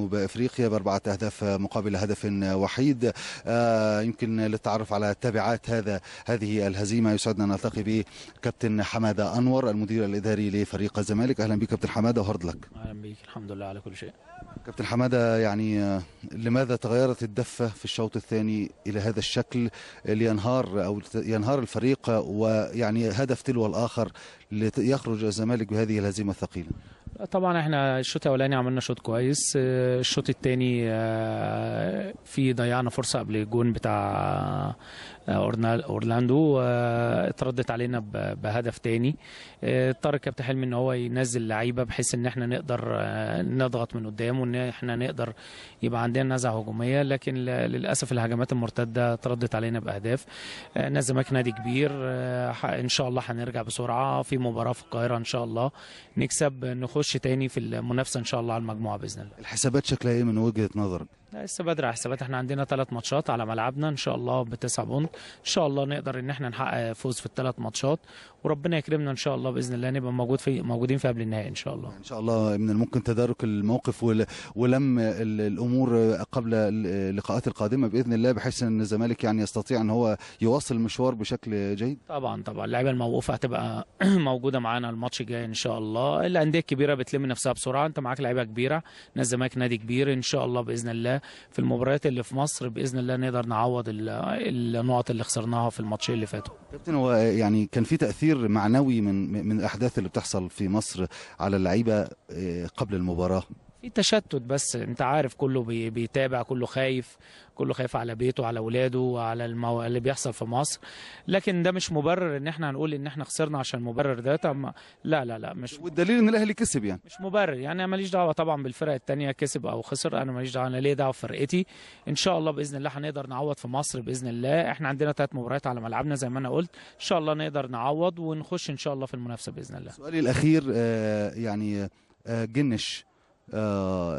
بافريقيا ب4 اهداف مقابل هدف وحيد. يمكن للتعرف على تبعات هذه الهزيمه يسعدنا ان نلتقي بكابتن حماده انور المدير الاداري لفريق الزمالك. اهلا بك كابتن حماده وهارد لك. اهلا بيك، الحمد لله على كل شيء. كابتن حماده، يعني لماذا تغيرت الدفه في الشوط الثاني الى هذا الشكل ينهار الفريق، ويعني هدف تلو الاخر ليخرج الزمالك بهذه الهزيمه الثقيله؟ طبعا احنا الشوط الاولاني عملنا شوط كويس، الشوط الثاني في ضيعنا فرصه قبل الجون بتاع اورلاندو، اتردت علينا بهدف تاني. اضطر كابتن حلمي ان هو ينزل لعيبه بحيث ان احنا نقدر نضغط من قدام وان احنا نقدر يبقى عندنا نزعه هجوميه، لكن للاسف الهجمات المرتده اتردت علينا باهداف. الزمالك نادي كبير، ان شاء الله هنرجع بسرعه في مباراه في القاهره، ان شاء الله نكسب نخش تاني في المنافسه ان شاء الله على المجموعه باذن الله. الحسابات شكلها ايه من وجهه نظرك؟ لسه بدري على الحسابات، احنا عندنا 3 ماتشات على ملعبنا ان شاء الله ب9 بونت، ان شاء الله نقدر ان احنا نحقق فوز في ال3 ماتشات وربنا يكرمنا ان شاء الله باذن الله نبقى موجودين في قبل النهائي ان شاء الله. ان شاء الله من الممكن تدارك الموقف ولم الامور قبل اللقاءات القادمه باذن الله، بحيث ان الزمالك يعني يستطيع ان هو يواصل المشوار بشكل جيد. طبعا اللعيبه الموقوفه هتبقى موجوده معانا الماتش الجاي ان شاء الله. الانديه الكبيره بتلم نفسها بسرعه، انت معاك لعيبه كبيره، الزمالك نادي كبير، ان شاء الله باذن الله في المباريات اللي في مصر باذن الله نقدر نعوض النقط اللي خسرناها في الماتشين اللي فاتوا. كابتن، هو يعني كان في تاثير معنوي من الاحداث اللي بتحصل في مصر على اللعيبه قبل المباراه؟ في تشتت، بس انت عارف كله بيتابع، كله خايف على بيته، على اولاده، وعلى اللي بيحصل في مصر، لكن ده مش مبرر ان احنا هنقول ان احنا خسرنا عشان المبرر ده. طب لا مش، والدليل ان الاهلي كسب، يعني مش مبرر. يعني انا ماليش دعوه طبعا بالفرق الثانيه كسب او خسر، انا ماليش دعوه، انا ليه دعوه بفرقتي. ان شاء الله باذن الله هنقدر نعوض في مصر باذن الله. احنا عندنا 3 مباريات على ملعبنا زي ما انا قلت، ان شاء الله نقدر نعوض ونخش ان شاء الله في المنافسه باذن الله. سؤالي الاخير، يعني جنش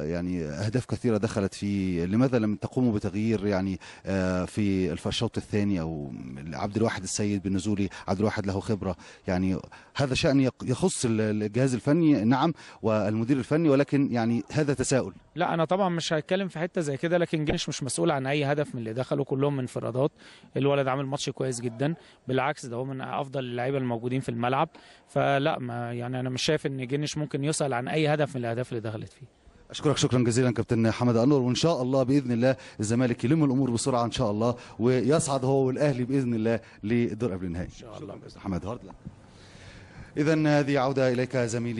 يعني أهداف كثيرة دخلت فيه، لماذا لم تقوموا بتغيير يعني في الشوط الثاني، أو عبد الواحد السيد بالنزول؟ عبد الواحد له خبرة، يعني هذا شأن يخص الجهاز الفني نعم والمدير الفني، ولكن يعني هذا تساؤل. لا انا طبعا مش هتكلم في حته زي كده، لكن جنش مش مسؤول عن اي هدف من اللي دخلوا، كلهم من انفرادات. الولد عامل ماتش كويس جدا، بالعكس ده هو من افضل اللعيبه الموجودين في الملعب. فلا ما يعني انا مش شايف ان جنش ممكن يسأل عن اي هدف من الاهداف اللي دخلت فيه. أشكرك شكرا جزيلا كابتن حماده انور، وان شاء الله باذن الله الزمالك يلم الامور بسرعه ان شاء الله ويصعد هو والاهلي باذن الله لدور قبل النهائي ان شاء الله. حماده هارد. اذا هذه عوده اليك زميلي